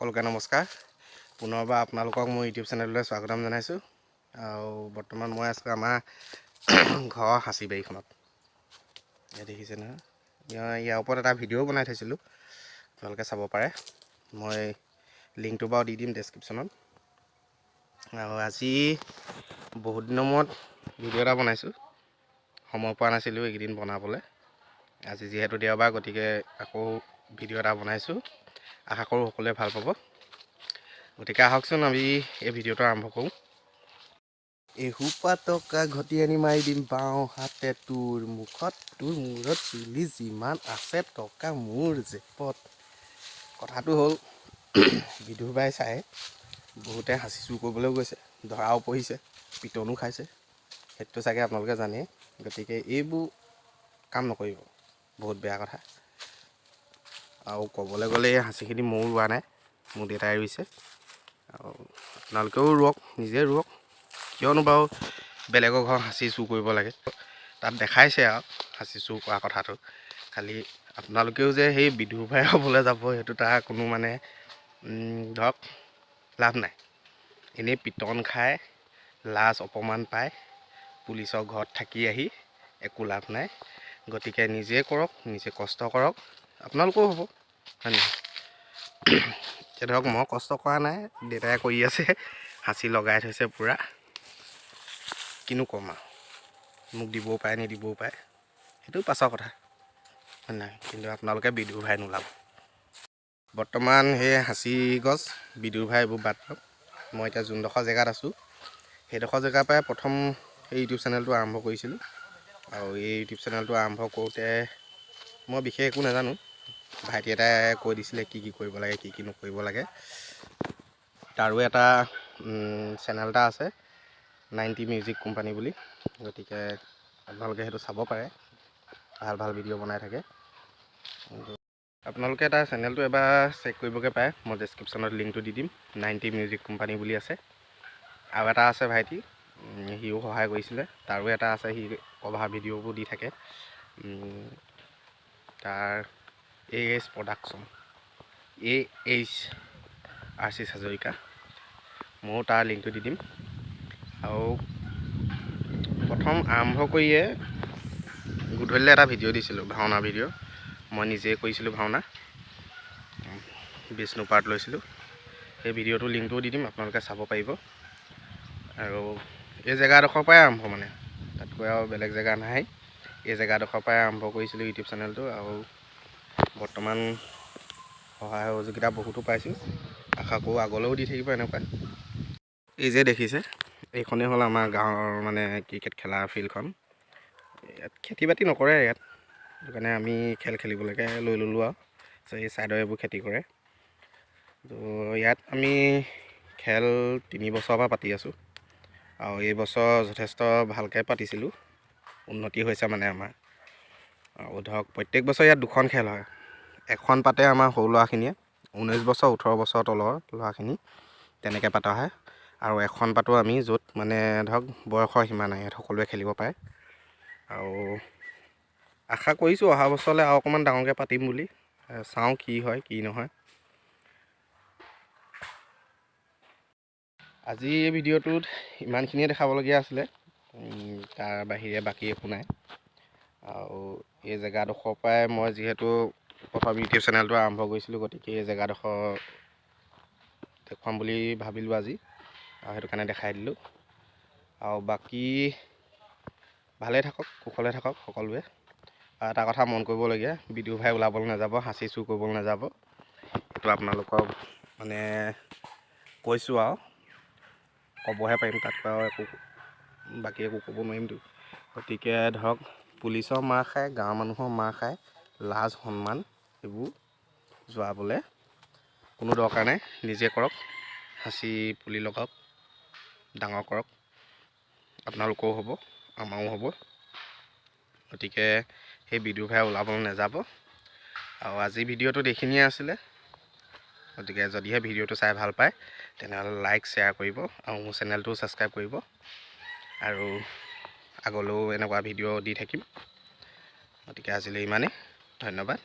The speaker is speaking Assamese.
সকলোকে নমস্কাৰ। পুনৰবাৰ আপোনালোকক মোৰ ইউটিউব চেনেললৈ স্বাগতম জনাইছোঁ। আৰু বৰ্তমান মই আছোঁ আমাৰ ঘৰৰ সাঁচি বাৰীখনত। দেখিছে নহয়, ইয়াৰ ওপৰত এটা ভিডিঅ' বনাই থৈছিলোঁ, আপোনালোকে চাব পাৰে। মই লিংকটো বাৰু দি দিম ডেছক্ৰিপশ্যনত। আৰু আজি বহুত দিনৰ মূৰত ভিডিঅ' এটা বনাইছোঁ, সময় পোৱা নাছিলোঁ এইকেইদিন বনাবলৈ। আজি যিহেতু দেওবাৰ, গতিকে আকৌ ভিডিঅ' এটা বনাইছোঁ। আশা কৰোঁ সকলোৱে ভাল পাব। গতিকে আহকচোন আমি এই ভিডিঅ'টো আৰম্ভ কৰোঁ। এসোপা টকা ঘটি আনি মাৰি দিম বাওঁ হাতে তোৰ মুখত, তোৰ মূৰত চুলি যিমান আছে টকা মোৰ জেপত। কথাটো হ'ল বিদুৰ বাই চাই বহুতে সাঁচি চুৰ কৰিবলৈও গৈছে, ধৰাও পৰিছে, পিটনো খাইছে। সেইটো চাগে আপোনালোকে জানেই। গতিকে এইবোৰ কাম নকৰিব, বহুত বেয়া কথা। আৰু ক'বলৈ গ'লে এই সাঁচিখিনি ময়ো ৰোৱা নাই, মোৰ দেউতাই ৰুইছে। আৰু আপোনালোকেও ৰুৱক, নিজে ৰুৱক। কিয়নো বাৰু বেলেগৰ ঘৰ সাঁচি চুৰ কৰিব লাগে। তাত দেখাইছে আৰু সাঁচি চুৰ কৰা কথাটো। খালি আপোনালোকেও যে সেই বিদুৰ ভাই হ'বলৈ যাব, সেইটো তাৰ কোনো মানে ধৰক লাভ নাই। এনেই পিটন খাই লাজ অপমান পায় পুলিচৰ ঘৰত থাকি আহি একো লাভ নাই। গতিকে নিজে কৰক, নিজে কষ্ট কৰক, আপোনালোকেও হ'ব, হয় নহয়? এতিয়া ধৰক মই কষ্ট কৰা নাই, দেউতাই কৰি আছে, সাঁচি লগাই থৈছে পূৰা। কিনো ক'ম আৰু, মোক দিবও পাৰে নিদিবও পাৰে, সেইটো পাছৰ কথা, হয় নাই? কিন্তু আপোনালোকে বিদুৰ ভাই নোলাব। বৰ্তমান সেই সাঁচি গছ, বিদুৰ ভাই এইবোৰ বাদ দিয়ক। মই এতিয়া যোনডোখৰ জেগাত আছোঁ, সেইডোখৰ জেগাৰ পৰাই প্ৰথম সেই ইউটিউব চেনেলটো আৰম্ভ কৰিছিলোঁ। আৰু এই ইউটিউব চেনেলটো আৰম্ভ কৰোঁতে মই বিশেষ একো নাজানো। ভাইটি এটাই কৈ দিছিলে কি কি কৰিব লাগে, কি কি নকৰিব লাগে। তাৰো এটা চেনেল এটা আছে, 90 মিউজিক কোম্পানী বুলি। গতিকে আপোনালোকে সেইটো চাব পাৰে, ভাল ভাল ভিডিঅ' বনাই থাকে। আপোনালোকে তাৰ চেনেলটো এবাৰ চেক কৰিবগৈ পাৰে, মই ডেছক্ৰিপশ্যনত লিংকটো দি দিম। 90 মিউজিক কোম্পানী বুলি আছে। আৰু এটা আছে ভাইটি, সিও সহায় কৰিছিলে, তাৰো এটা আছে, সি কভাৰ ভিডিঅ'বোৰ দি থাকে। তাৰ AH প্ৰডাকশ্যন, AHRC হাজৰিকা। ময়ো তাৰ লিংকটো দি দিম। আৰু প্ৰথম আৰম্ভ কৰিয়ে গধূলিলৈ এটা ভিডিঅ' দিছিলোঁ, ভাওনা ভিডিঅ'। মই নিজে কৰিছিলোঁ ভাওনা, বিষ্ণু পাৰ্ট লৈছিলোঁ। সেই ভিডিঅ'টোৰ লিংকটোও দি দিম, আপোনালোকে চাব পাৰিব। আৰু এই জেগাডোখৰৰ পৰাই আৰম্ভ, মানে তাতকৈ আৰু বেলেগ জেগা নাই। এই জেগাডোখৰৰ পৰাই আৰম্ভ কৰিছিলোঁ ইউটিউব চেনেলটো। আৰু বৰ্তমান সহায় সহযোগিতা বহুতো পাইছোঁ, আশা কৰোঁ আগলৈও দি থাকিব এনেকুৱা। এই যে দেখিছে, এইখনেই হ'ল আমাৰ গাঁৱৰ মানে ক্ৰিকেট খেলা ফিল্ডখন। ইয়াত খেতি বাতি নকৰে ইয়াত, সেইটো কাৰণে আমি খেল খেলিবলৈকে লৈ ল'লোঁ আৰু। এই ছাইডৰ এইবোৰ খেতি কৰে। তো ইয়াত আমি খেল 3 বছৰৰ পৰা পাতি আছোঁ। আৰু এই বছৰ যথেষ্ট ভালকৈ পাতিছিলোঁ, উন্নতি হৈছে মানে আমাৰ। আৰু ধৰক প্ৰত্যেক বছৰ ইয়াত 2খন খেল হয়। এখন পাতে আমাৰ সৰু ল'ৰাখিনিয়ে, 19 বছৰ 18 বছৰ তলৰ ল'ৰাখিনি, তেনেকৈ পতা হয়। আৰু এখন পাতোঁ আমি, য'ত মানে ধৰক বয়সৰ সীমা নাই, ইয়াত সকলোৱে খেলিব পাৰে। আৰু আশা কৰিছোঁ অহা বছৰলৈ আৰু অকণমান ডাঙৰকৈ পাতিম বুলি। চাওঁ কি হয় কি নহয়। আজি এই ভিডিঅ'টোত ইমানখিনিয়ে দেখাবলগীয়া আছিলে, তাৰ বাহিৰে বাকী একো নাই। আৰু এই জেগাডোখৰৰ পৰাই মই যিহেতু প্ৰথম ইউটিউব চেনেলটো আৰম্ভ কৰিছিলোঁ, গতিকে এই জেগাডোখৰ দেখুৱাম বুলি ভাবিলোঁ আজি, আৰু সেইটো কাৰণে দেখাই দিলোঁ। আৰু বাকী ভালে থাকক, কুশলে থাকক সকলোৱে। আৰু এটা কথা মন কৰিবলগীয়া, বিদুৰ ভাই ওলাবলৈ নাযাব, সাঁচি চুৰ কৰিবলৈ নাযাব। সেইটো আপোনালোকক মানে কৈছোঁ আৰু, ক'বহে পাৰিম, তাতকৈ আৰু একো বাকী একো ক'ব নোৱাৰিমতো। গতিকে ধৰক পুলিচৰ মাৰ খায়, গাঁৱৰ মানুহৰ মাৰ খায়, লাজ সন্মান এইবোৰ যোৱাবলৈ কোনো দৰকাৰ নাই। নিজে কৰক, সাঁচি পুলি লগাওক, ডাঙৰ কৰক, আপোনালোকৰো হ'ব, আমাৰো হ'ব। গতিকে সেই বিদুৰ ভাই ওলাবলৈ নাযাব। আৰু আজি ভিডিঅ'টোত এইখিনিয়ে আছিলে। গতিকে যদিহে ভিডিঅ'টো চাই ভাল পায়, তেনেহ'লে লাইক শ্বেয়াৰ কৰিব, আৰু মোৰ চেনেলটো ছাবস্ক্ৰাইব কৰিব। আৰু আগলৈও এনেকুৱা ভিডিঅ' দি থাকিম। গতিকে আজিলৈ ইমানেই, ধন্যবাদ।